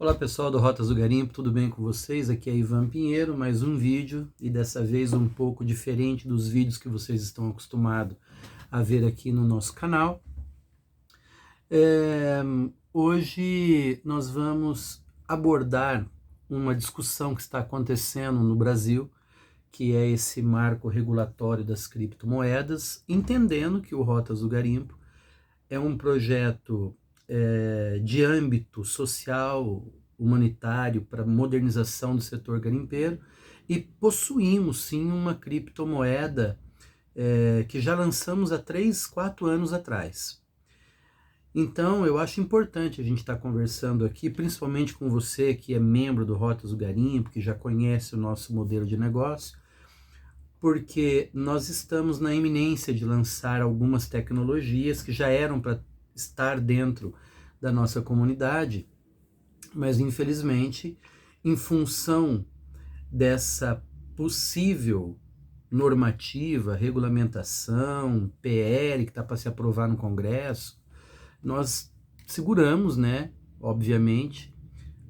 Olá pessoal do Rotas do Garimpo, tudo bem com vocês? Aqui é Ivan Pinheiro, mais um vídeo e dessa vez um pouco diferente dos vídeos que vocês estão acostumados a ver aqui no nosso canal. Hoje nós vamos abordar uma discussão que está acontecendo no Brasil, que é esse marco regulatório das criptomoedas, entendendo que o Rotas do Garimpo é um projeto de âmbito social, humanitário, para modernização do setor garimpeiro, e possuímos sim uma criptomoeda que já lançamos há 3, 4 anos atrás. Então eu acho importante a gente estar conversando aqui, principalmente com você que é membro do Rotas do Garimpo, que já conhece o nosso modelo de negócio, porque nós estamos na iminência de lançar algumas tecnologias que já eram para estar dentro da nossa comunidade, mas infelizmente, em função dessa possível normativa, regulamentação, PL que está para se aprovar no Congresso, nós seguramos, né, obviamente,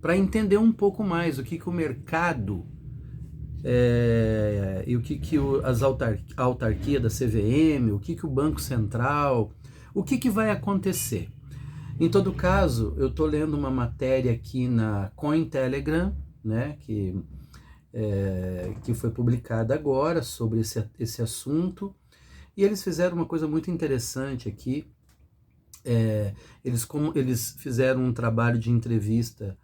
para entender um pouco mais o que o mercado e o que as autarquia da CVM, o que o Banco Central, o que vai acontecer. Em todo caso, eu estou lendo uma matéria aqui na Cointelegraph, né, que foi publicada agora sobre esse assunto, e eles fizeram uma coisa muito interessante aqui. Eles fizeram um trabalho de entrevista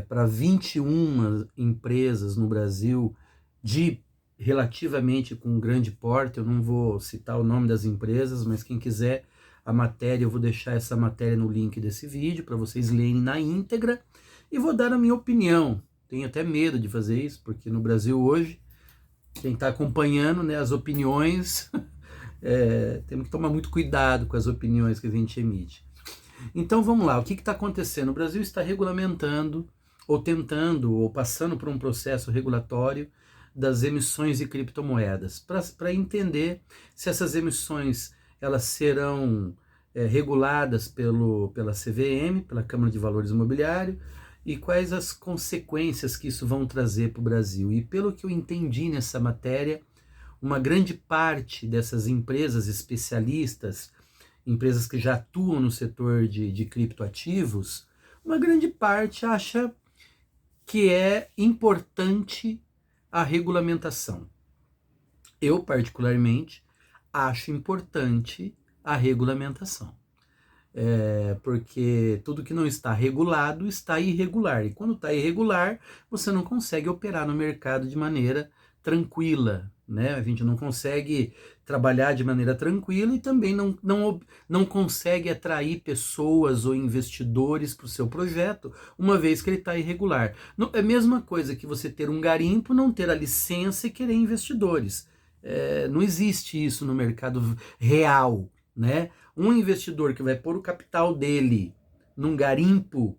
para 21 empresas no Brasil de relativamente com grande porte. Eu não vou citar o nome das empresas, mas quem quiser a matéria, eu vou deixar essa matéria no link desse vídeo para vocês lerem na íntegra, e vou dar a minha opinião. Tenho até medo de fazer isso, porque no Brasil hoje, quem está acompanhando, né, as opiniões, temos que tomar muito cuidado com as opiniões que a gente emite. Então vamos lá, o que está acontecendo? O Brasil está regulamentando, ou tentando, ou passando por um processo regulatório das emissões de criptomoedas, para entender se essas emissões elas serão reguladas pela CVM, pela Câmara de Valores Imobiliários, e quais as consequências que isso vão trazer para o Brasil. E pelo que eu entendi nessa matéria, uma grande parte dessas empresas especialistas, empresas que já atuam no setor de criptoativos, uma grande parte acha que é importante a regulamentação. Eu, particularmente, acho importante a regulamentação. Porque tudo que não está regulado está irregular. E quando está irregular, você não consegue operar no mercado de maneira tranquila, né? A gente não consegue trabalhar de maneira tranquila e também não consegue atrair pessoas ou investidores para o seu projeto, uma vez que ele está irregular. É a mesma coisa que você ter um garimpo, não ter a licença e querer investidores. Não existe isso no mercado real, né? Um investidor que vai pôr o capital dele num garimpo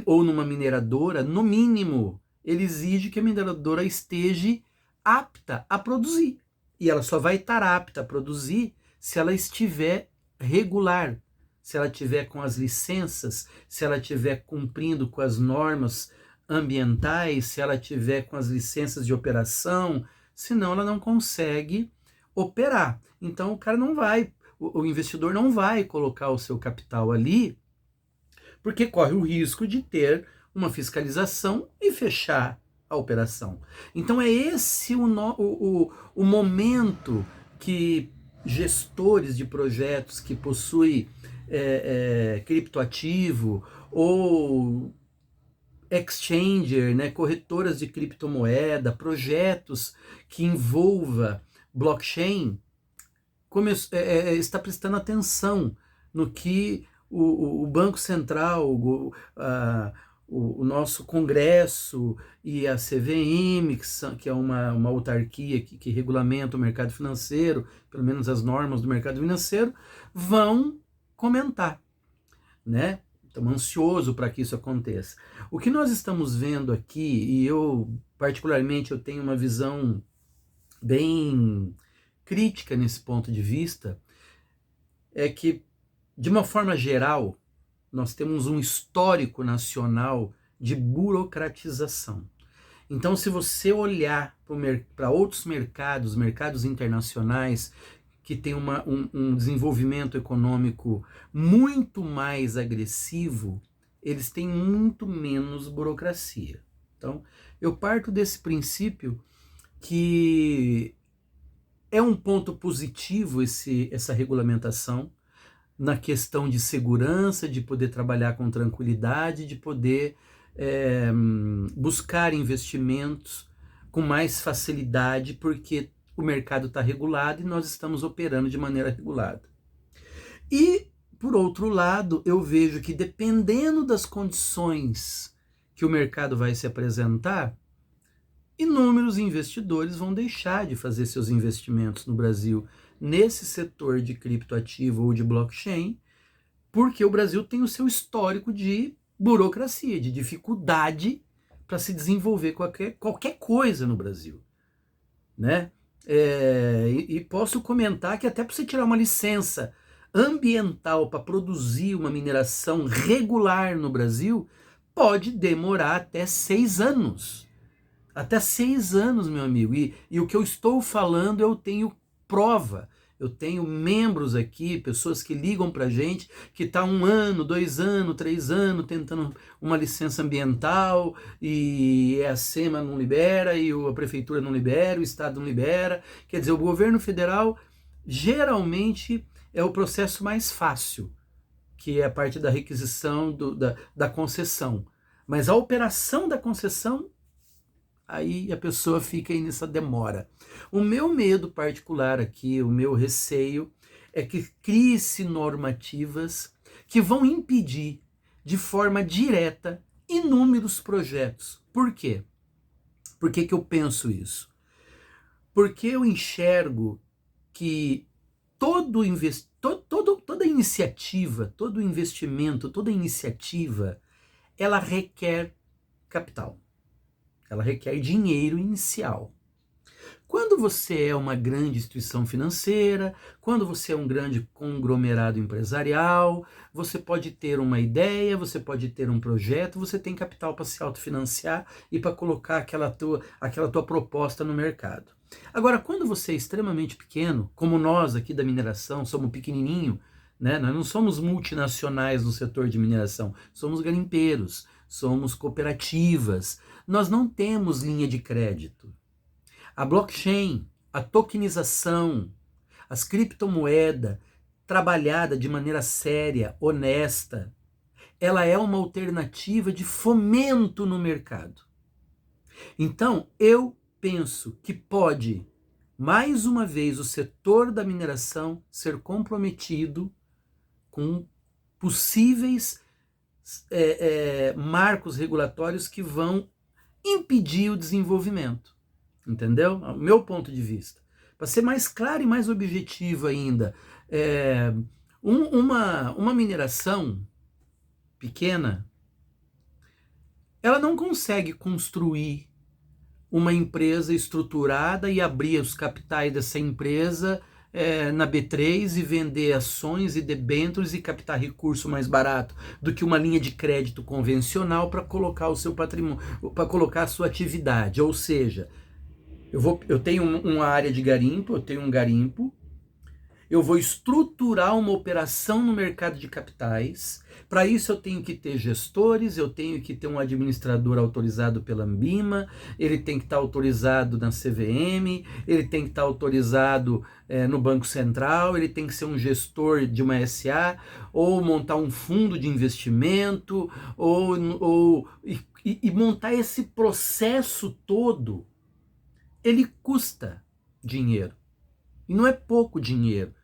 ou numa mineradora, no mínimo, ele exige que a mineradora esteja apta a produzir. E ela só vai estar apta a produzir se ela estiver regular, se ela estiver com as licenças, se ela estiver cumprindo com as normas ambientais, se ela estiver com as licenças de operação, senão ela não consegue operar. Então o investidor não vai colocar o seu capital ali, porque corre o risco de ter uma fiscalização e fechar a operação. Então é esse o momento que gestores de projetos que possuem criptoativo ou exchanger, né, corretoras de criptomoeda, projetos que envolva blockchain, está prestando atenção no que o Banco Central, o nosso Congresso e a CVM, que é uma autarquia que regulamenta o mercado financeiro, pelo menos as normas do mercado financeiro, vão comentar, né? Estamos ansiosos para que isso aconteça. O que nós estamos vendo aqui, e eu particularmente eu tenho uma visão bem crítica nesse ponto de vista, é que, de uma forma geral, nós temos um histórico nacional de burocratização. Então, se você olhar para outros mercados, mercados internacionais, que têm um desenvolvimento econômico muito mais agressivo, eles têm muito menos burocracia. Então, eu parto desse princípio que é um ponto positivo essa regulamentação na questão de segurança, de poder trabalhar com tranquilidade, de poder buscar investimentos com mais facilidade, porque o mercado está regulado e nós estamos operando de maneira regulada. E, por outro lado, eu vejo que dependendo das condições que o mercado vai se apresentar, inúmeros investidores vão deixar de fazer seus investimentos no Brasil nesse setor de criptoativo ou de blockchain, porque o Brasil tem o seu histórico de burocracia, de dificuldade para se desenvolver qualquer coisa no Brasil, né? E posso comentar que até para você tirar uma licença ambiental para produzir uma mineração regular no Brasil, pode demorar até 6 anos. Até 6 anos, meu amigo. E o que eu estou falando, eu tenho prova. Eu tenho membros aqui, pessoas que ligam para a gente, que está 1 ano, 2 anos, 3 anos tentando uma licença ambiental e a SEMA não libera, e a prefeitura não libera, o estado não libera. Quer dizer, o governo federal geralmente é o processo mais fácil, que é a parte da requisição da concessão. Mas a operação da concessão, aí a pessoa fica aí nessa demora. O meu medo particular aqui, o meu receio, é que crie-se normativas que vão impedir de forma direta inúmeros projetos. Por quê? Por que eu penso isso? Porque eu enxergo que toda iniciativa, todo investimento, toda iniciativa, ela requer capital. Ela requer dinheiro inicial. Quando você é uma grande instituição financeira, quando você é um grande conglomerado empresarial, você pode ter uma ideia, você pode ter um projeto, você tem capital para se autofinanciar e para colocar aquela tua proposta no mercado. Agora, quando você é extremamente pequeno, como nós aqui da mineração, somos pequenininho, né? Nós não somos multinacionais no setor de mineração, somos garimpeiros, somos cooperativas, nós não temos linha de crédito. A blockchain, a tokenização, as criptomoedas, trabalhada de maneira séria, honesta, ela é uma alternativa de fomento no mercado. Então, eu penso que pode, mais uma vez, o setor da mineração ser comprometido com possíveis marcos regulatórios que vão impedir o desenvolvimento. Entendeu? O meu ponto de vista. Para ser mais claro e mais objetivo ainda, uma mineração pequena, ela não consegue construir uma empresa estruturada e abrir os capitais dessa empresa na B3 e vender ações e debêntures e captar recurso mais barato do que uma linha de crédito convencional para colocar o seu patrimônio, para colocar a sua atividade. Ou seja, eu tenho uma área de garimpo, eu tenho um garimpo, eu vou estruturar uma operação no mercado de capitais. Para isso eu tenho que ter gestores, eu tenho que ter um administrador autorizado pela Anbima, ele tem que estar autorizado na CVM, ele tem que estar autorizado no Banco Central, ele tem que ser um gestor de uma SA, ou montar um fundo de investimento, e montar esse processo todo. Ele custa dinheiro. E não é pouco dinheiro.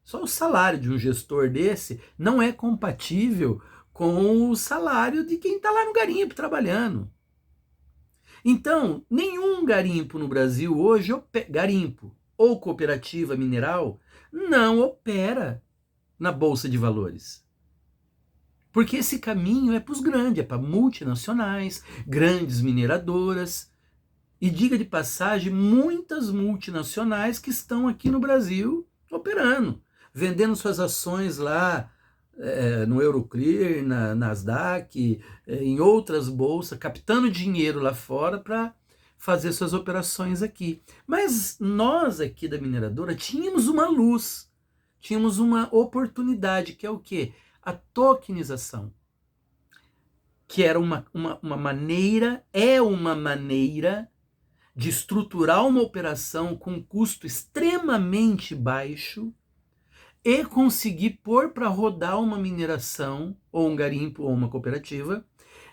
Só o salário de um gestor desse não é compatível com o salário de quem está lá no garimpo trabalhando. Então, nenhum garimpo no Brasil hoje, garimpo ou cooperativa mineral, não opera na Bolsa de Valores. Porque esse caminho é para os grandes, é para multinacionais, grandes mineradoras. E diga de passagem, muitas multinacionais que estão aqui no Brasil operando, vendendo suas ações lá no Euroclear, na Nasdaq, em outras bolsas, captando dinheiro lá fora para fazer suas operações aqui. Mas nós aqui da mineradora tínhamos uma luz, tínhamos uma oportunidade, que é o quê? A tokenização, que era uma maneira, é uma maneira de estruturar uma operação com custo extremamente baixo e conseguir pôr para rodar uma mineração, ou um garimpo, ou uma cooperativa,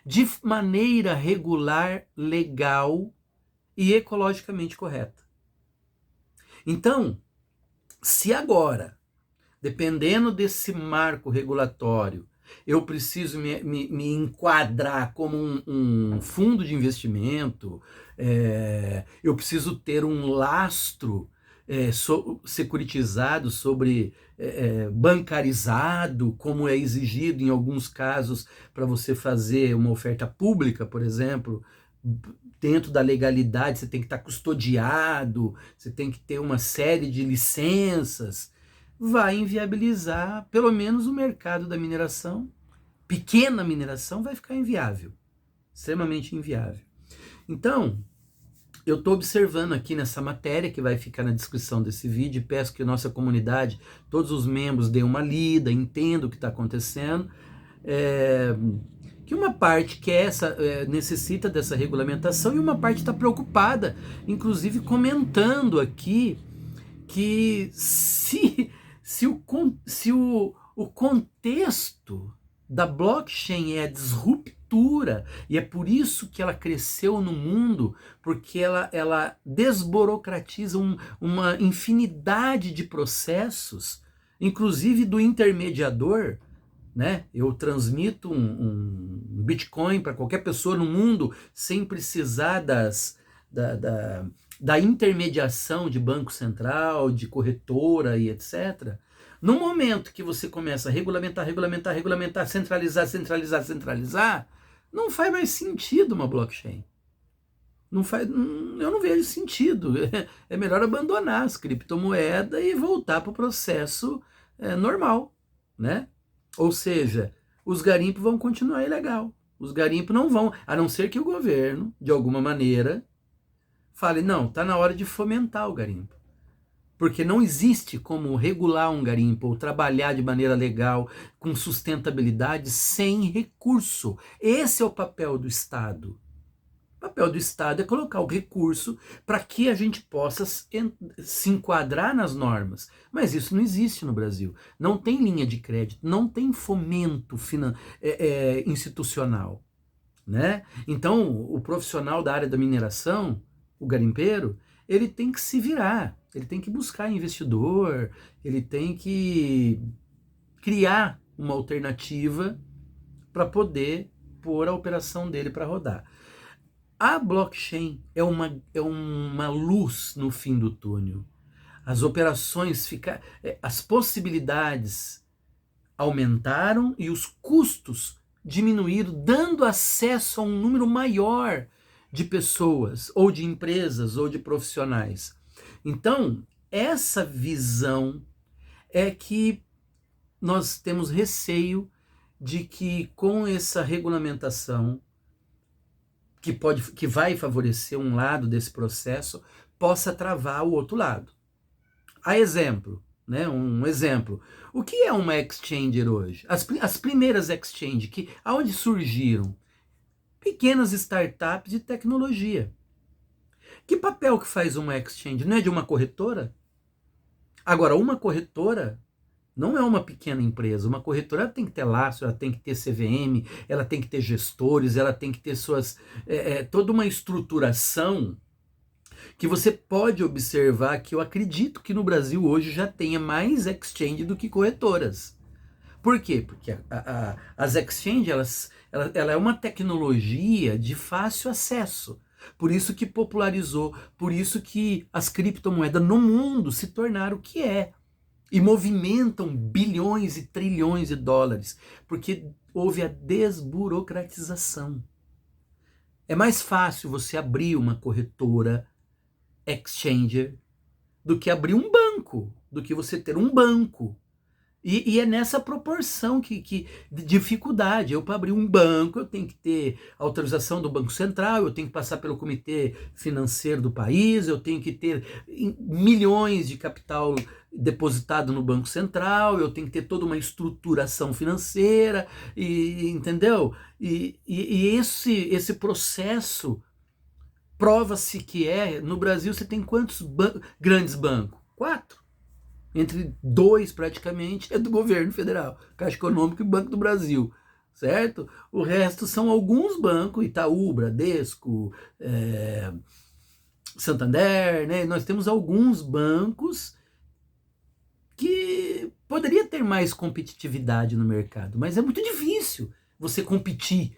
de maneira regular, legal e ecologicamente correta. Então, se agora, dependendo desse marco regulatório, eu preciso me enquadrar como um fundo de investimento, eu preciso ter um lastro securitizado sobre bancarizado, como é exigido em alguns casos para você fazer uma oferta pública, por exemplo, dentro da legalidade, você tem que estar custodiado, você tem que ter uma série de licenças, vai inviabilizar pelo menos o mercado da mineração. Pequena mineração vai ficar inviável, extremamente inviável. Então, eu estou observando aqui nessa matéria, que vai ficar na descrição desse vídeo, e peço que a nossa comunidade, todos os membros, deem uma lida, entendam o que está acontecendo, que uma parte quer necessita dessa regulamentação e uma parte está preocupada, inclusive comentando aqui que se o contexto da blockchain é a disruptura, e é por isso que ela cresceu no mundo, porque ela desburocratiza uma infinidade de processos, inclusive do intermediador, né? Eu transmito um Bitcoin para qualquer pessoa no mundo sem precisar da intermediação de banco central, de corretora e etc. No momento que você começa a regulamentar, centralizar, não faz mais sentido uma blockchain. Eu não vejo sentido. É melhor abandonar as criptomoedas e voltar para o processo normal, né? Ou seja, os garimpos vão continuar ilegal. Os garimpos não vão, a não ser que o governo, de alguma maneira, fale, não, está na hora de fomentar o garimpo. Porque não existe como regular um garimpo ou trabalhar de maneira legal, com sustentabilidade, sem recurso. Esse é o papel do Estado. O papel do Estado é colocar o recurso para que a gente possa se enquadrar nas normas. Mas isso não existe no Brasil. Não tem linha de crédito, não tem fomento institucional, né? Então, o profissional da área da mineração, o garimpeiro, ele tem que se virar, ele tem que buscar investidor, ele tem que criar uma alternativa para poder pôr a operação dele para rodar. A blockchain é uma luz no fim do túnel. As operações as possibilidades aumentaram e os custos diminuíram, dando acesso a um número maior de pessoas, ou de empresas, ou de profissionais. Então, essa visão é que nós temos receio de que com essa regulamentação, que vai favorecer um lado desse processo, possa travar o outro lado. A exemplo, né? Um exemplo. O que é uma exchanger hoje? As primeiras exchanges, aonde surgiram? Pequenas startups de tecnologia. Que papel que faz uma exchange? Não é de uma corretora? Agora, uma corretora não é uma pequena empresa. Uma corretora ela tem que ter lastro, ela tem que ter CVM, ela tem que ter gestores, ela tem que ter toda uma estruturação que você pode observar, que eu acredito que no Brasil hoje já tenha mais exchange do que corretoras. Por quê? Porque as exchanges, ela é uma tecnologia de fácil acesso. Por isso que popularizou, por isso que as criptomoedas no mundo se tornaram o que é. E movimentam bilhões e trilhões de dólares, porque houve a desburocratização. É mais fácil você abrir uma corretora, exchanger, do que abrir um banco, do que você ter um banco. E é nessa proporção que de dificuldade. Eu, para abrir um banco, eu tenho que ter autorização do Banco Central, eu tenho que passar pelo Comitê Financeiro do país, eu tenho que ter milhões de capital depositado no Banco Central, eu tenho que ter toda uma estruturação financeira, entendeu? E esse processo prova-se que no Brasil você tem quantos grandes bancos? 4. Entre 2 praticamente é do governo federal, Caixa Econômica e Banco do Brasil, certo? O resto são alguns bancos, Itaú, Bradesco, Santander, né? Nós temos alguns bancos que poderia ter mais competitividade no mercado, mas é muito difícil você competir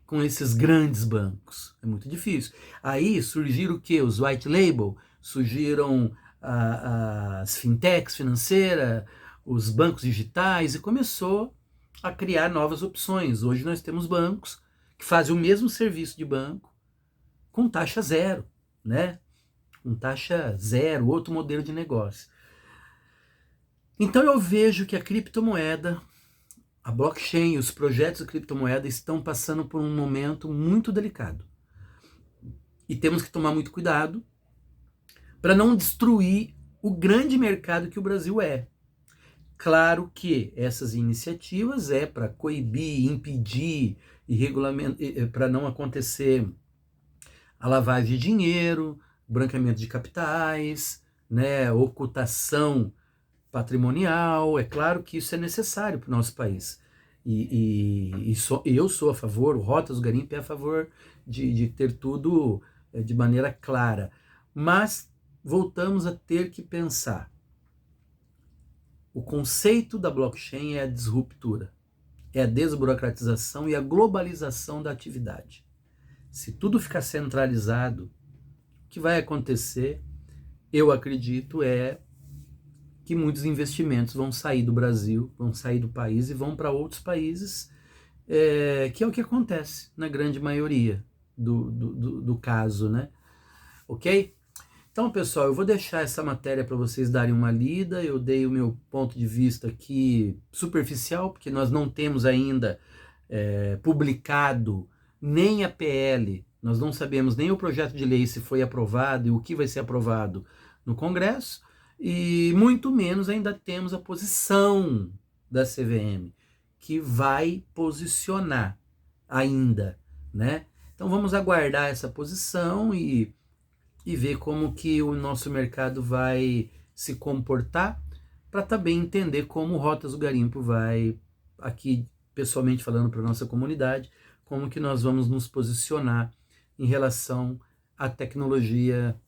com esses grandes bancos, é muito difícil. Aí surgiram o que? Os white label, surgiram as fintechs financeiras, os bancos digitais, e começou a criar novas opções. Hoje nós temos bancos que fazem o mesmo serviço de banco com taxa zero, né? Com taxa zero, outro modelo de negócio. Então eu vejo que a criptomoeda, a blockchain, os projetos de criptomoeda estão passando por um momento muito delicado. E temos que tomar muito cuidado para não destruir o grande mercado que o Brasil é. Claro que essas iniciativas para coibir, impedir e regulamentar, para não acontecer a lavagem de dinheiro, branqueamento de capitais, né, ocultação patrimonial. É claro que isso é necessário para o nosso país. Eu sou a favor, o Rotas do Garimpo é a favor de ter tudo de maneira clara. Mas voltamos a ter que pensar. O conceito da blockchain é a disruptura, é a desburocratização e a globalização da atividade. Se tudo ficar centralizado, o que vai acontecer, eu acredito, que muitos investimentos vão sair do Brasil, vão sair do país e vão para outros países, que é o que acontece na grande maioria do caso, né? Ok? Então, pessoal, eu vou deixar essa matéria para vocês darem uma lida. Eu dei o meu ponto de vista aqui superficial, porque nós não temos ainda publicado nem a PL, nós não sabemos nem o projeto de lei se foi aprovado e o que vai ser aprovado no Congresso, e muito menos ainda temos a posição da CVM, que vai posicionar ainda, né? Então vamos aguardar essa posição e ver como que o nosso mercado vai se comportar, para também entender como o Rotas do Garimpo vai, aqui pessoalmente falando para a nossa comunidade, como que nós vamos nos posicionar em relação à tecnologia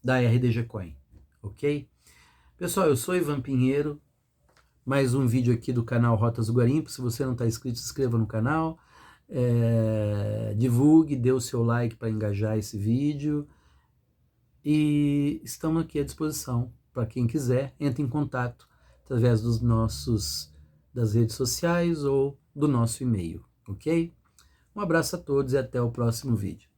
da RDG Coin, ok? Pessoal, eu sou Ivan Pinheiro, mais um vídeo aqui do canal Rotas do Garimpo. Se você não está inscrito, se inscreva no canal, divulgue, dê o seu like para engajar esse vídeo, e estamos aqui à disposição para quem quiser. Entre em contato através das redes sociais ou do nosso e-mail, ok? Um abraço a todos e até o próximo vídeo.